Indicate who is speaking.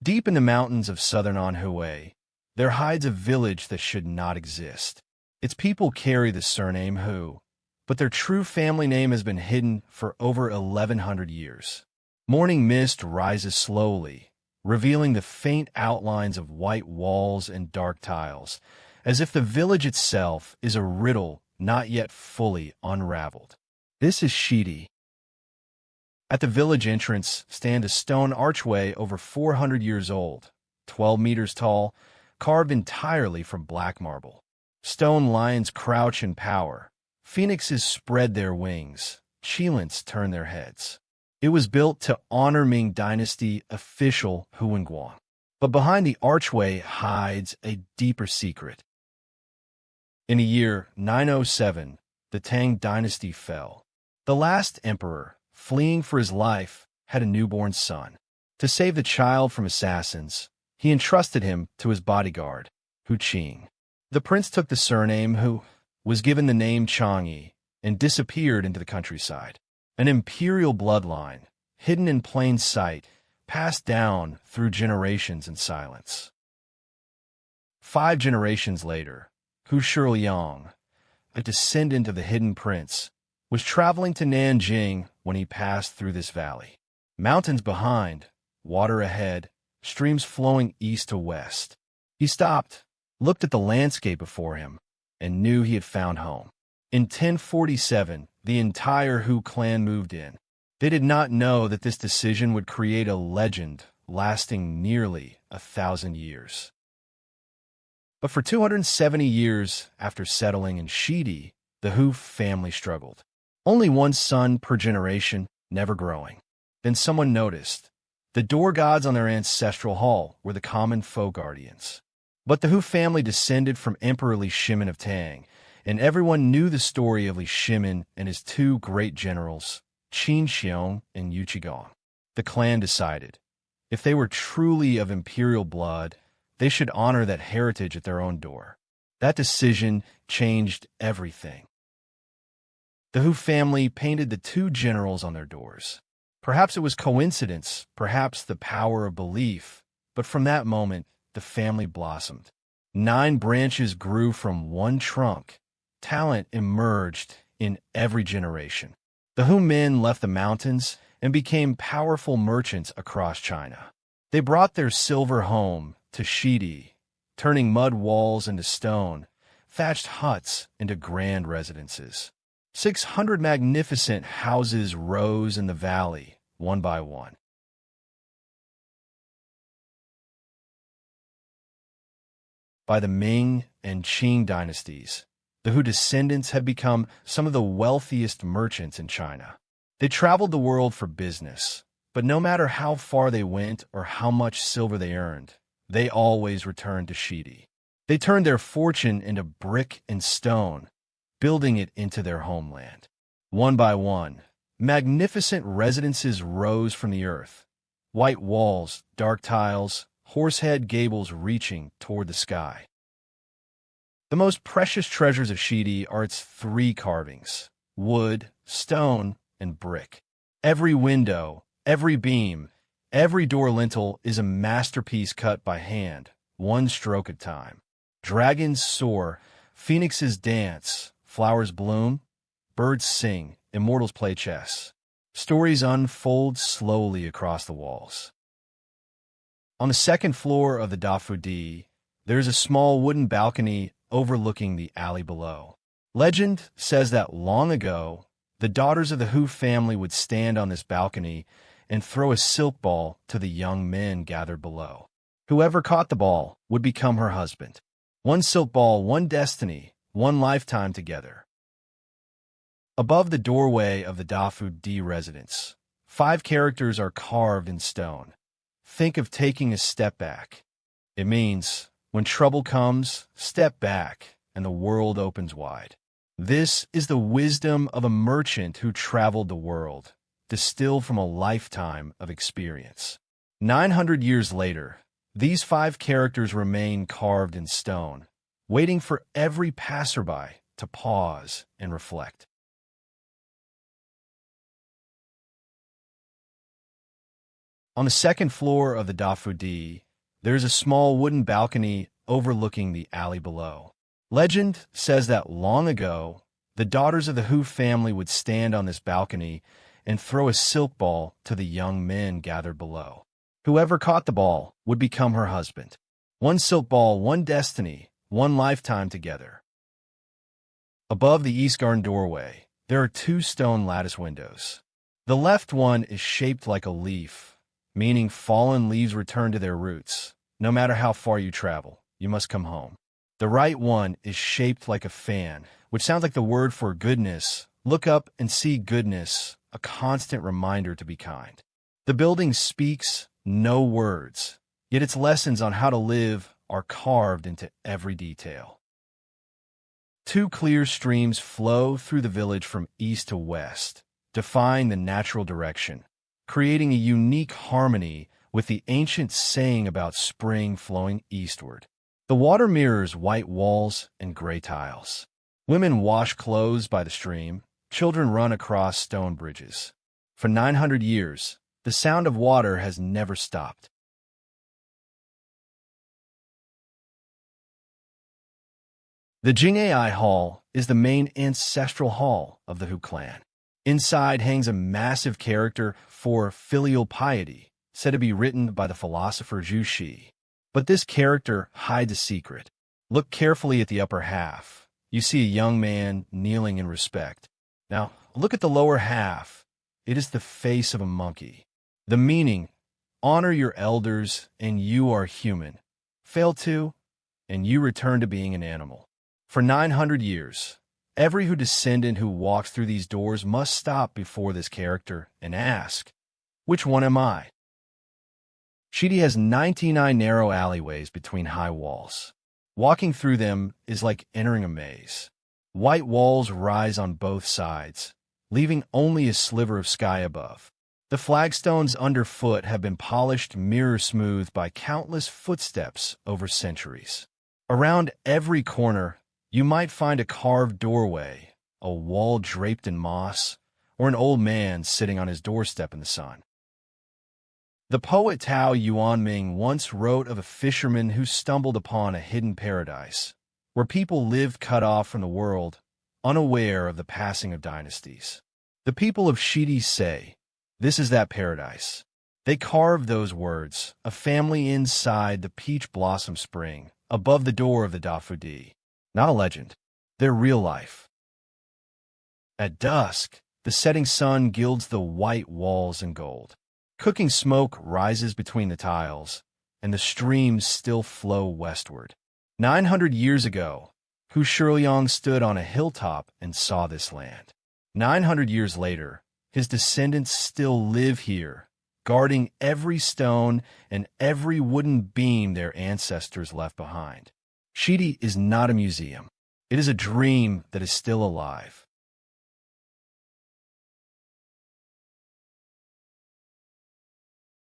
Speaker 1: Deep in the mountains of southern Anhui, there hides a village that should not exist. Its people carry the surname Hu, but their true family name has been hidden for over 1,100 years. Morning mist rises slowly, revealing the faint outlines of white walls and dark tiles, as if the village itself is a riddle not yet fully unraveled. This is Xidi. At the village entrance stand a stone archway over 400 years old, 12 meters tall, carved entirely from black marble. Stone lions crouch in power. Phoenixes spread their wings. Qilins turn their heads. It was built to honor Ming Dynasty official Huangguang. But behind the archway hides a deeper secret. In the year 907, the Tang Dynasty fell. The last emperor, fleeing for his life, had a newborn son. To save the child from assassins, he entrusted him to his bodyguard, Hu Qing. The prince took the surname Hu, was given the name Chang'e, and disappeared into the countryside. An imperial bloodline, hidden in plain sight, passed down through generations in silence. 5 generations later, Hu Shiliang, a descendant of the hidden prince, was traveling to Nanjing when he passed through this valley. Mountains behind, water ahead, streams flowing east to west. He stopped, looked at the landscape before him, and knew he had found home. In 1047, the entire Hu clan moved in. They did not know that this decision would create a legend lasting nearly 1,000 years. But for 270 years after settling in Xidi, the Hu family struggled. Only one son per generation, never growing. Then someone noticed. The door gods on their ancestral hall were the common folk guardians. But the Hu family descended from Emperor Li Shimin of Tang, and everyone knew the story of Li Shimin and his 2 great generals, Qin Xiong and Yu Qigong. The clan decided, if they were truly of imperial blood, they should honor that heritage at their own door. That decision changed everything. The Hu family painted the 2 generals on their doors. Perhaps it was coincidence, perhaps the power of belief, but from that moment, the family blossomed. 9 branches grew from one trunk. Talent emerged in every generation. The Hu men left the mountains and became powerful merchants across China. They brought their silver home to Xidi, turning mud walls into stone, thatched huts into grand residences. 600 magnificent houses rose in the valley, one by one. By the Ming and Qing dynasties, the Hu descendants had become some of the wealthiest merchants in China. They traveled the world for business, but no matter how far they went or how much silver they earned, they always returned to Xidi. They turned their fortune into brick and stone, building it into their homeland. One by one, magnificent residences rose from the earth. White walls, dark tiles, horsehead gables reaching toward the sky. The most precious treasures of Xidi are its 3 carvings: wood, stone, and brick. Every window, every beam, every door lintel is a masterpiece cut by hand, one stroke at a time. Dragons soar, phoenixes dance, flowers bloom, birds sing, immortals play chess. Stories unfold slowly across the walls. On the 2nd floor of the Dafudi, there is a small wooden balcony overlooking the alley below. Legend says that long ago, the daughters of the Hu family would stand on this balcony and throw a silk ball to the young men gathered below. Whoever caught the ball would become her husband. One silk ball, one destiny, one lifetime together. Above the doorway of the Dafudi residence, 5 characters are carved in stone. Think of taking a step back. It means, when trouble comes, step back, and the world opens wide. This is the wisdom of a merchant who traveled the world, distilled from a lifetime of experience. 900 years later, these 5 characters remain carved in stone, waiting for every passerby to pause and reflect. On the second floor of the Dafudi, there is a small wooden balcony overlooking the alley below. Legend says that long ago, the daughters of the Hu family would stand on this balcony and throw a silk ball to the young men gathered below. Whoever caught the ball would become her husband. One silk ball, one destiny, one lifetime together. Above the east garden doorway, there are two stone lattice windows. The left one is shaped like a leaf, meaning fallen leaves return to their roots. No matter how far you travel, you must come home. The right one is shaped like a fan, which sounds like the word for goodness. Look up and see goodness, a constant reminder to be kind. The building speaks no words, yet its lessons on how to live are carved into every detail. Two clear streams flow through the village from east to west, defying the natural direction, creating a unique harmony with the ancient saying about spring flowing eastward. The water mirrors white walls and gray tiles. Women wash clothes by the stream. Children run across stone bridges. For 900 years, the sound of water has never stopped. The Jing'ai Hall is the main ancestral hall of the Hu clan. Inside hangs a massive character for filial piety, said to be written by the philosopher Zhu Xi. But this character hides a secret. Look carefully at the upper half. You see a young man kneeling in respect. Now, look at the lower half. It is the face of a monkey. The meaning, honor your elders and you are human. Fail to, and you return to being an animal. For 900 years, every Hu descendant who walks through these doors must stop before this character and ask, which one am I? Xidi has 99 narrow alleyways between high walls. Walking through them is like entering a maze. White walls rise on both sides, leaving only a sliver of sky above. The flagstones underfoot have been polished mirror-smooth by countless footsteps over centuries. Around every corner, you might find a carved doorway, a wall draped in moss, or an old man sitting on his doorstep in the sun. The poet Tao Yuanming once wrote of a fisherman who stumbled upon a hidden paradise, where people lived cut off from the world, unaware of the passing of dynasties. The people of Xidi say, this is that paradise. They carved those words, a family inside the peach blossom spring, above the door of the Dafudi. Not a legend. They're real life. At dusk, the setting sun gilds the white walls in gold. Cooking smoke rises between the tiles, and the streams still flow westward. 900 years ago, Hu Shiliang stood on a hilltop and saw this land. 900 years later, his descendants still live here, guarding every stone and every wooden beam their ancestors left behind. Xidi is not a museum. It is a dream that is still alive.